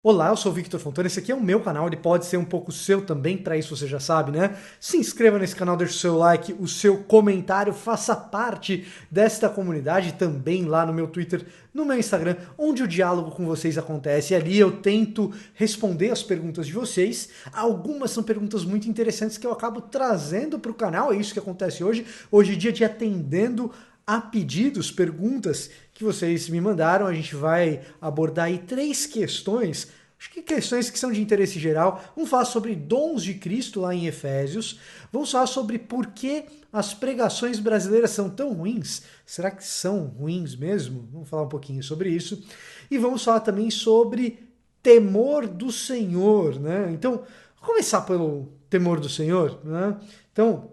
Olá, eu sou o Victor Fontana, esse aqui é o meu canal, ele pode ser um pouco seu também, para isso você já sabe, né? Se inscreva nesse canal, deixe o seu like, o seu comentário, faça parte desta comunidade também lá no meu Twitter, no meu Instagram, onde o diálogo com vocês acontece. E ali eu tento responder as perguntas de vocês. Algumas são perguntas muito interessantes que eu acabo trazendo para o canal, é isso que acontece hoje. Hoje é dia de atendendo a pedidos, perguntas que vocês me mandaram. A gente vai abordar aí 3 questões, acho que questões que são de interesse geral. Vamos falar sobre dons de Cristo lá em Efésios. Vamos falar sobre por que as pregações brasileiras são tão ruins. Será que são ruins mesmo? Vamos falar um pouquinho sobre isso. E vamos falar também sobre temor do Senhor, né? Então, vamos começar pelo temor do Senhor, né? Então,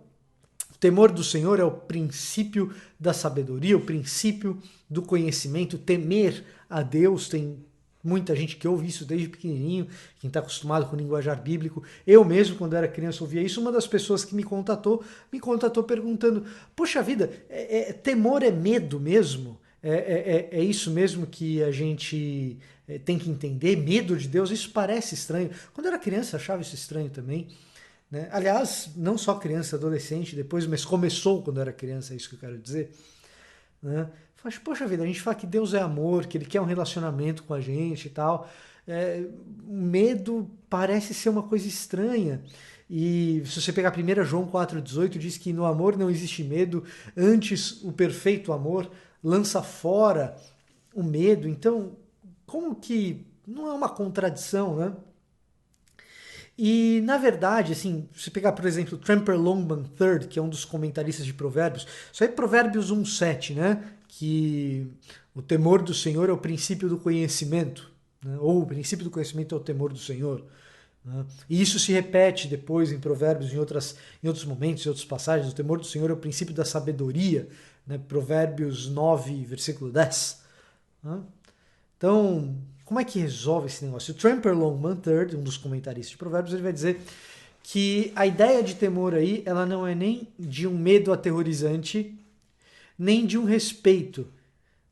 o temor do Senhor é o princípio da sabedoria, o princípio do conhecimento. Temer a Deus, tem muita gente que ouve isso desde pequenininho, quem está acostumado com o linguajar bíblico. Eu mesmo, quando era criança, ouvia isso. Uma das pessoas que me contatou perguntando, poxa vida, temor é medo mesmo? É isso mesmo que a gente tem que entender? Medo de Deus? Isso parece estranho. Quando eu era criança, achava isso estranho também. Né? Aliás, não só criança, adolescente, depois, mas começou quando eu era criança, é isso que eu quero dizer. Né? Faz, poxa vida, a gente fala que Deus é amor, que Ele quer um relacionamento com a gente e tal. O medo parece ser uma coisa estranha. E se você pegar 1 João 4,18, diz que no amor não existe medo, antes o perfeito amor lança fora o medo. Então, como que não é uma contradição, né? E, na verdade, assim, se pegar, por exemplo, Tramper Longman III, que é um dos comentaristas de Provérbios, isso aí é Provérbios 1,7, né? Que o temor do Senhor é o princípio do conhecimento, né? Ou o princípio do conhecimento é o temor do Senhor. Né? E isso se repete depois em Provérbios, em outros momentos, em outras passagens. O temor do Senhor é o princípio da sabedoria, né? Provérbios 9, versículo 10. Né? Então, como é que resolve esse negócio? O Tramper Longman III, um dos comentaristas de Provérbios, ele vai dizer que a ideia de temor aí, ela não é nem de um medo aterrorizante, nem de um respeito,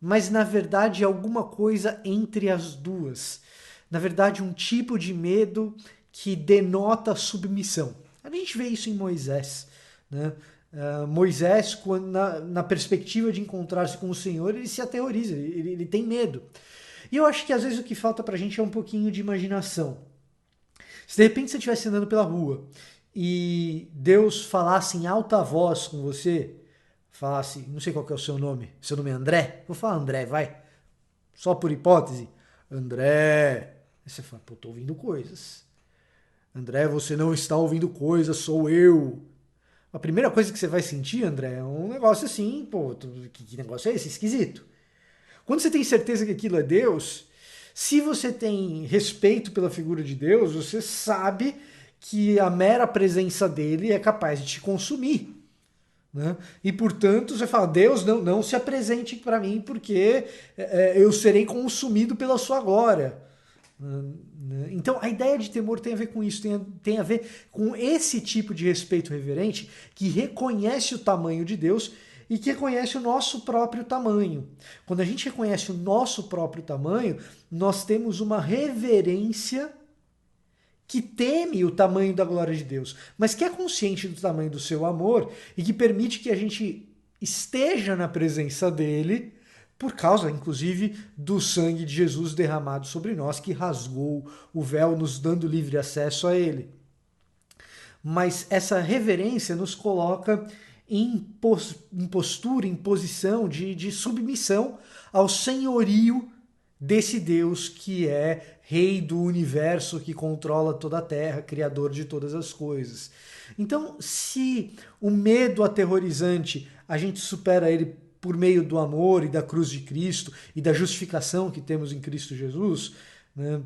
mas na verdade alguma coisa entre as duas. Na verdade, um tipo de medo que denota submissão. A gente vê isso em Moisés, né? Moisés, na perspectiva de encontrar-se com o Senhor, ele se aterroriza, ele tem medo. E eu acho que às vezes o que falta pra gente é um pouquinho de imaginação. Se de repente você estivesse andando pela rua e Deus falasse em alta voz com você, falasse, não sei qual que é o seu nome é André? Vou falar André, vai. Só por hipótese. André. Aí você fala, pô, tô ouvindo coisas. André, você não está ouvindo coisas, sou eu. A primeira coisa que você vai sentir, André, é um negócio assim, pô, que negócio é esse? Esquisito. Quando você tem certeza que aquilo é Deus, se você tem respeito pela figura de Deus, você sabe que a mera presença dele é capaz de te consumir. Né? E portanto você fala, Deus, não se apresente para mim porque eu serei consumido pela sua glória. Então a ideia de temor tem a ver com isso, tem a ver com esse tipo de respeito reverente que reconhece o tamanho de Deus e que reconhece o nosso próprio tamanho. Quando a gente reconhece o nosso próprio tamanho, nós temos uma reverência que teme o tamanho da glória de Deus, mas que é consciente do tamanho do seu amor e que permite que a gente esteja na presença dele por causa, inclusive, do sangue de Jesus derramado sobre nós, que rasgou o véu, nos dando livre acesso a ele. Mas essa reverência nos coloca em postura, em posição de submissão ao senhorio desse Deus que é rei do universo, que controla toda a terra, criador de todas as coisas. Então, se o medo aterrorizante a gente supera ele por meio do amor e da cruz de Cristo e da justificação que temos em Cristo Jesus, né?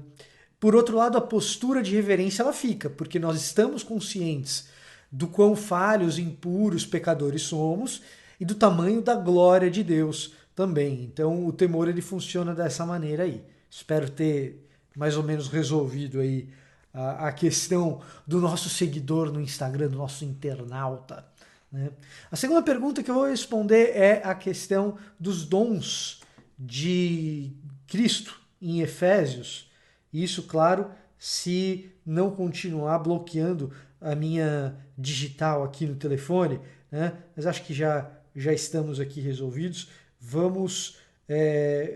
Por outro lado, a postura de reverência ela fica, porque nós estamos conscientes do quão falhos, impuros, pecadores somos e do tamanho da glória de Deus também. Então, o temor ele funciona dessa maneira aí. Espero ter mais ou menos resolvido aí a questão do nosso seguidor no Instagram, do nosso internauta. Né? A segunda pergunta que eu vou responder é a questão dos dons de Cristo em Efésios. Isso, claro, se não continuar bloqueando a minha digital aqui no telefone, né? Mas acho que já estamos aqui resolvidos. Vamos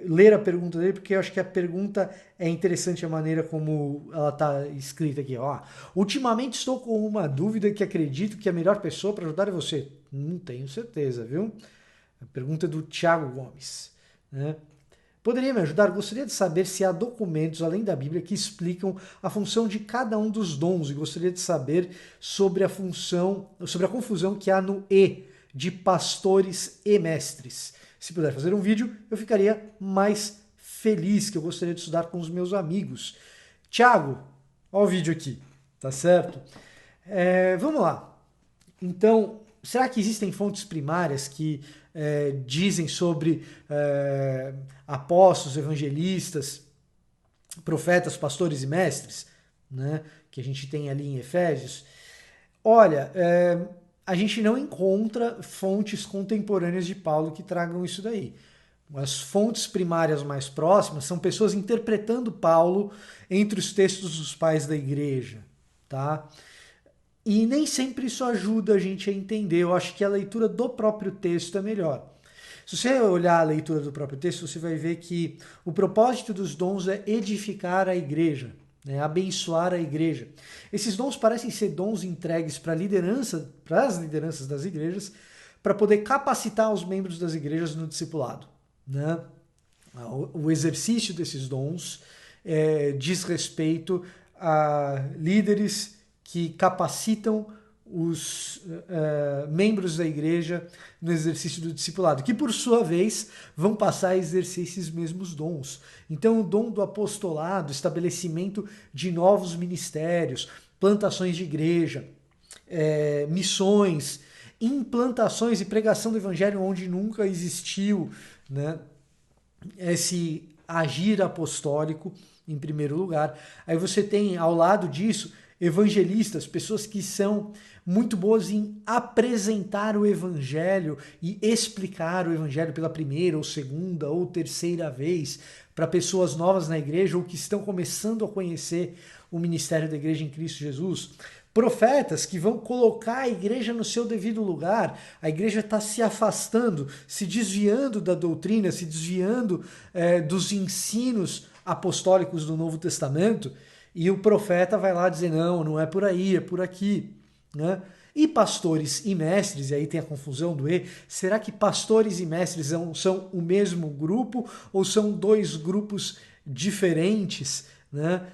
ler a pergunta dele, porque eu acho que a pergunta é interessante a maneira como ela está escrita aqui. Ó. Ultimamente estou com uma dúvida que acredito que a melhor pessoa para ajudar é você. Não tenho certeza, viu? A pergunta é do Thiago Gomes, né? Poderia me ajudar? Gostaria de saber se há documentos, além da Bíblia, que explicam a função de cada um dos dons e gostaria de saber sobre sobre a confusão que há no E de pastores e mestres. Se puder fazer um vídeo, eu ficaria mais feliz, que eu gostaria de estudar com os meus amigos. Tiago, olha o vídeo aqui, tá certo? Vamos lá. Então, será que existem fontes primárias que dizem sobre apóstolos, evangelistas, profetas, pastores e mestres, né, que a gente tem ali em Efésios? Olha, a gente não encontra fontes contemporâneas de Paulo que tragam isso daí. As fontes primárias mais próximas são pessoas interpretando Paulo entre os textos dos pais da igreja, tá? E nem sempre isso ajuda a gente a entender. Eu acho que a leitura do próprio texto é melhor. Se você olhar a leitura do próprio texto, você vai ver que o propósito dos dons é edificar a igreja, né, abençoar a igreja. Esses dons parecem ser dons entregues para as lideranças das igrejas, para poder capacitar os membros das igrejas no discipulado, né? O exercício desses dons diz respeito a líderes que capacitam os membros da igreja no exercício do discipulado, que por sua vez vão passar a exercer esses mesmos dons. Então o dom do apostolado, estabelecimento de novos ministérios, plantações de igreja, missões, implantações e pregação do evangelho onde nunca existiu, né, esse agir apostólico em primeiro lugar. Aí você tem ao lado disso evangelistas, pessoas que são muito boas em apresentar o evangelho e explicar o evangelho pela primeira ou segunda ou terceira vez para pessoas novas na igreja ou que estão começando a conhecer o ministério da igreja em Cristo Jesus. Profetas que vão colocar a igreja no seu devido lugar. A igreja está se afastando, se desviando da doutrina, se desviando dos ensinos apostólicos do Novo Testamento, e o profeta vai lá dizer, não, não é por aí, é por aqui, né? E pastores e mestres, e aí tem a confusão do E, será que pastores e mestres são o mesmo grupo ou são dois grupos diferentes, né?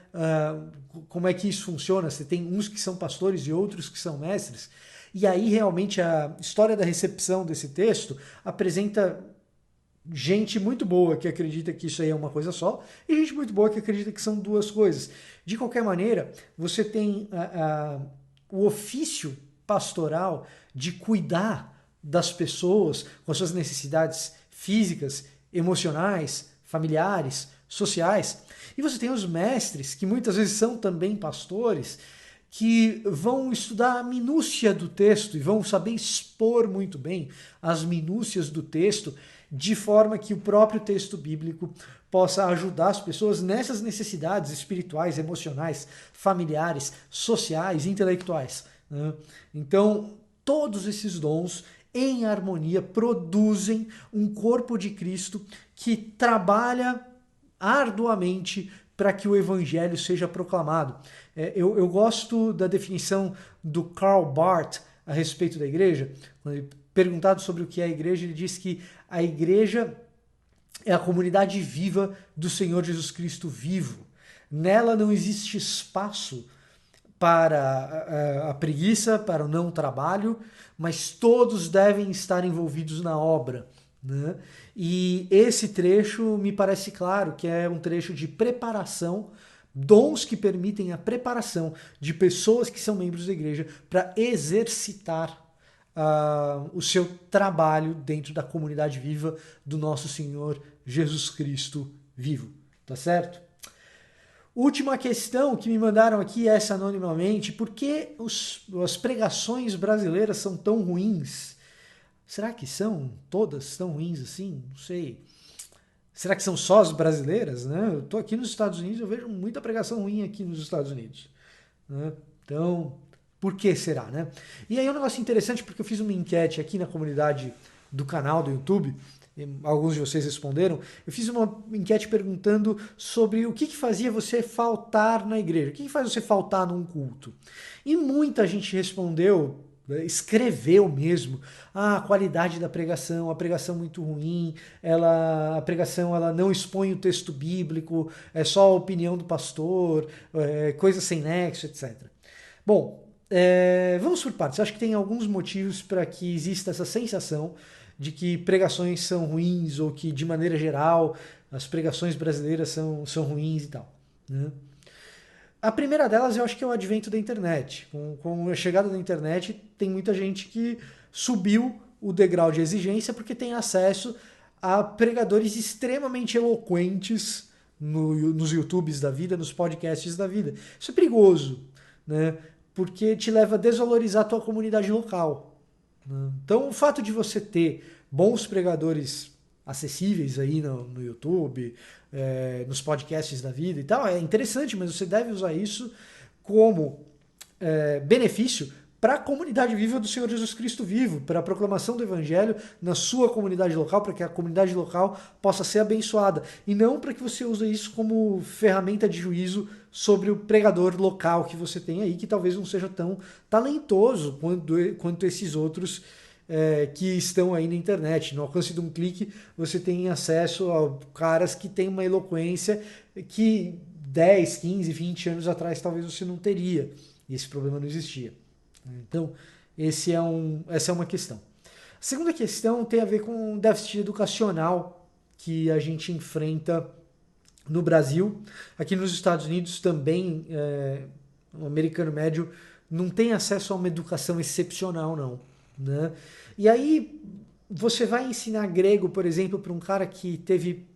Como é que isso funciona? Você tem uns que são pastores e outros que são mestres, e aí realmente a história da recepção desse texto apresenta gente muito boa que acredita que isso aí é uma coisa só e gente muito boa que acredita que são duas coisas. De qualquer maneira, você tem o ofício pastoral de cuidar das pessoas com as suas necessidades físicas, emocionais, familiares, sociais. E você tem os mestres, que muitas vezes são também pastores, que vão estudar a minúcia do texto e vão saber expor muito bem as minúcias do texto, de forma que o próprio texto bíblico possa ajudar as pessoas nessas necessidades espirituais, emocionais, familiares, sociais, intelectuais, né? Então, todos esses dons, em harmonia, produzem um corpo de Cristo que trabalha arduamente para que o evangelho seja proclamado. Eu gosto da definição do Karl Barth a respeito da igreja. Quando ele perguntado sobre o que é a igreja, ele diz que a igreja é a comunidade viva do Senhor Jesus Cristo vivo. Nela não existe espaço para a preguiça, para o não trabalho, mas todos devem estar envolvidos na obra, né? E esse trecho me parece claro que é um trecho de preparação, dons que permitem a preparação de pessoas que são membros da igreja para exercitar o seu trabalho dentro da comunidade viva do nosso Senhor Jesus Cristo vivo, tá certo? Última questão que me mandaram aqui, essa anonimamente, por que as pregações brasileiras são tão ruins? Será que são todas tão ruins assim? Não sei. Será que são só as brasileiras? Né? Eu estou aqui nos Estados Unidos, eu vejo muita pregação ruim aqui nos Estados Unidos. Né? Então, por que será? Né? E aí é um negócio interessante, porque eu fiz uma enquete aqui na comunidade do canal do YouTube, alguns de vocês responderam. Eu fiz uma enquete perguntando sobre o que fazia você faltar na igreja, o que faz você faltar num culto. E muita gente respondeu, escreveu mesmo, a qualidade da pregação, a pregação muito ruim, a pregação ela não expõe o texto bíblico, é só a opinião do pastor, coisas sem nexo, etc. Bom, vamos por partes. Eu acho que tem alguns motivos para que exista essa sensação de que pregações são ruins ou que, de maneira geral, as pregações brasileiras são ruins e tal. Né? A primeira delas eu acho que é o advento da internet. Com a chegada da internet, tem muita gente que subiu o degrau de exigência porque tem acesso a pregadores extremamente eloquentes nos YouTubes da vida, nos podcasts da vida. Isso é perigoso, né? Porque te leva a desvalorizar a tua comunidade local. Então, o fato de você ter bons pregadores acessíveis aí no YouTube, nos podcasts da vida e tal, é interessante, mas você deve usar isso como benefício para a comunidade viva do Senhor Jesus Cristo vivo, para a proclamação do Evangelho na sua comunidade local, para que a comunidade local possa ser abençoada. E não para que você use isso como ferramenta de juízo sobre o pregador local que você tem aí, que talvez não seja tão talentoso quanto esses outros que estão aí na internet. No alcance de um clique, você tem acesso a caras que têm uma eloquência que 10, 15, 20 anos atrás talvez você não teria. E esse problema não existia. Então, essa é uma questão. A segunda questão tem a ver com o déficit educacional que a gente enfrenta no Brasil. Aqui nos Estados Unidos também, o americano médio não tem acesso a uma educação excepcional, não. Né? E aí, você vai ensinar grego, por exemplo, para um cara que teve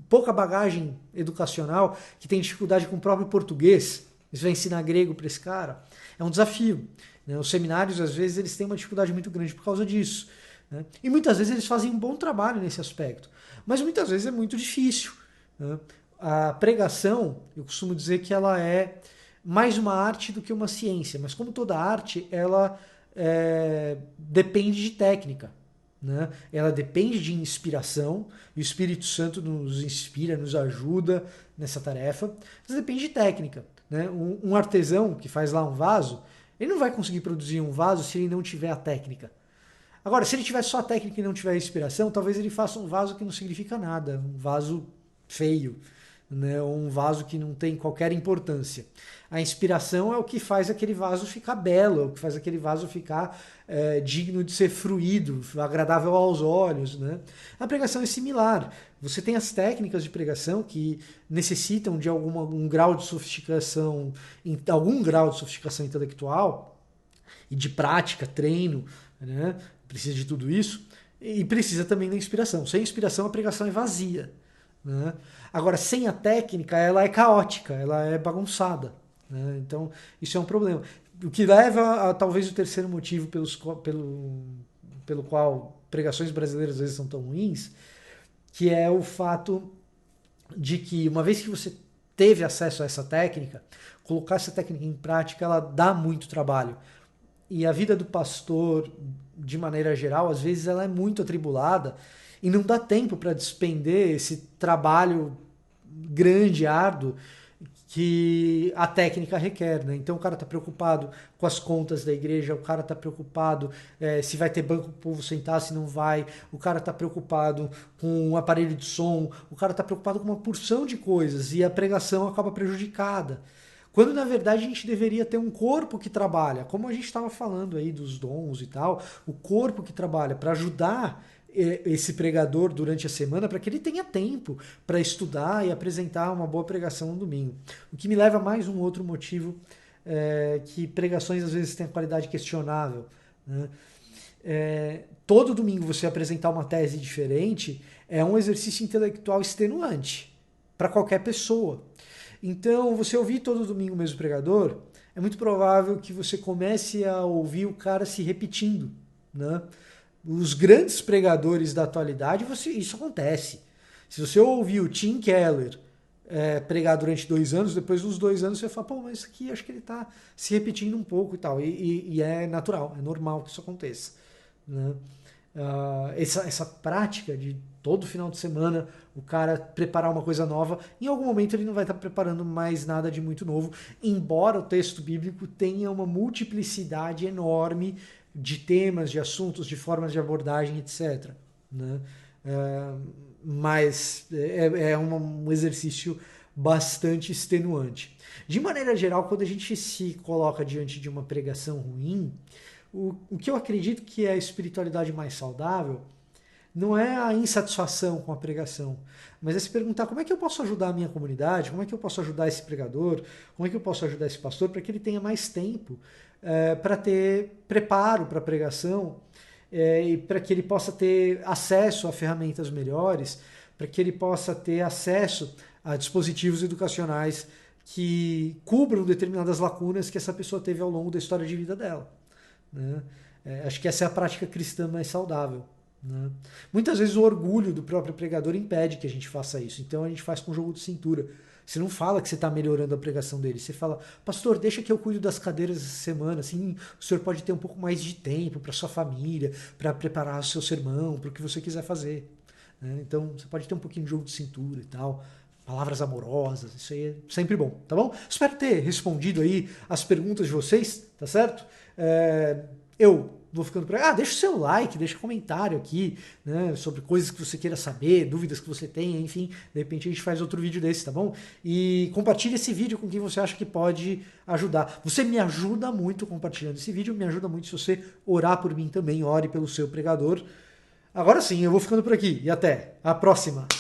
pouca bagagem educacional, que tem dificuldade com o próprio português, você vai ensinar grego para esse cara? É um desafio. Né? Os seminários, às vezes, eles têm uma dificuldade muito grande por causa disso. Né? E muitas vezes eles fazem um bom trabalho nesse aspecto. Mas muitas vezes é muito difícil. Né? A pregação, eu costumo dizer que ela é mais uma arte do que uma ciência. Mas como toda arte, ela depende de técnica. Né? Ela depende de inspiração, e o Espírito Santo nos inspira, nos ajuda nessa tarefa, mas depende de técnica. Né? Um artesão que faz lá um vaso, ele não vai conseguir produzir um vaso se ele não tiver a técnica. Agora, se ele tiver só a técnica e não tiver a inspiração, talvez ele faça um vaso que não significa nada, um vaso feio, né? Ou um vaso que não tem qualquer importância. A inspiração é o que faz aquele vaso ficar belo, é o que faz aquele vaso ficar digno de ser fruído, agradável aos olhos. Né? A pregação é similar. Você tem as técnicas de pregação que necessitam de algum grau de sofisticação, algum grau de sofisticação intelectual e de prática, treino, né? Precisa de tudo isso e precisa também da inspiração. Sem inspiração a pregação é vazia. Né? Agora, sem a técnica, ela é caótica, ela é bagunçada. Né? Então, isso é um problema. O que leva a talvez o terceiro motivo pelo qual pregações brasileiras às vezes são tão ruins, que é o fato de que, uma vez que você teve acesso a essa técnica, colocar essa técnica em prática, ela dá muito trabalho. E a vida do pastor, de maneira geral, às vezes ela é muito atribulada e não dá tempo para despender esse trabalho grande, árduo, que a técnica requer. Né? Então o cara está preocupado com as contas da igreja, o cara está preocupado se vai ter banco para o povo sentar, se não vai, o cara está preocupado com o aparelho de som, o cara está preocupado com uma porção de coisas e a pregação acaba prejudicada. Quando na verdade a gente deveria ter um corpo que trabalha, como a gente estava falando aí dos dons e tal, o corpo que trabalha para ajudar esse pregador durante a semana para que ele tenha tempo para estudar e apresentar uma boa pregação no domingo. O que me leva a mais um outro motivo que pregações às vezes têm qualidade questionável. Né? Todo domingo você apresentar uma tese diferente é um exercício intelectual extenuante para qualquer pessoa. Então, você ouvir todo domingo o mesmo pregador, é muito provável que você comece a ouvir o cara se repetindo. Né? Os grandes pregadores da atualidade, isso acontece. Se você ouvir o Tim Keller pregar durante 2 anos, depois dos 2 anos você fala, pô, mas isso aqui acho que ele está se repetindo um pouco e tal. E é natural, é normal que isso aconteça. Né? Essa prática de todo final de semana o cara preparar uma coisa nova, em algum momento ele não vai estar preparando mais nada de muito novo, embora o texto bíblico tenha uma multiplicidade enorme de temas, de assuntos, de formas de abordagem, etc. Né? Mas é um exercício bastante extenuante. De maneira geral, quando a gente se coloca diante de uma pregação ruim, o que eu acredito que é a espiritualidade mais saudável não é a insatisfação com a pregação, mas é se perguntar como é que eu posso ajudar a minha comunidade, como é que eu posso ajudar esse pregador, como é que eu posso ajudar esse pastor para que ele tenha mais tempo para ter preparo para a pregação e para que ele possa ter acesso a ferramentas melhores, para que ele possa ter acesso a dispositivos educacionais que cubram determinadas lacunas que essa pessoa teve ao longo da história de vida dela. Né? Acho que essa é a prática cristã mais saudável. Né? Muitas vezes o orgulho do próprio pregador impede que a gente faça isso, então a gente faz com jogo de cintura. Você não fala que você está melhorando a pregação dele, você fala, pastor, deixa que eu cuido das cadeiras essa semana, assim o senhor pode ter um pouco mais de tempo para sua família, para preparar o seu sermão, para o que você quiser fazer. Né? Então você pode ter um pouquinho de jogo de cintura e tal, palavras amorosas, isso aí é sempre bom, tá bom? Espero ter respondido aí as perguntas de vocês, tá certo? Eu vou ficando por aí. Deixa o seu like, deixa um comentário aqui, né, sobre coisas que você queira saber, dúvidas que você tenha, enfim, de repente a gente faz outro vídeo desse, tá bom? E compartilhe esse vídeo com quem você acha que pode ajudar. Você me ajuda muito compartilhando esse vídeo, me ajuda muito se você orar por mim também, ore pelo seu pregador. Agora sim, eu vou ficando por aqui e até a próxima!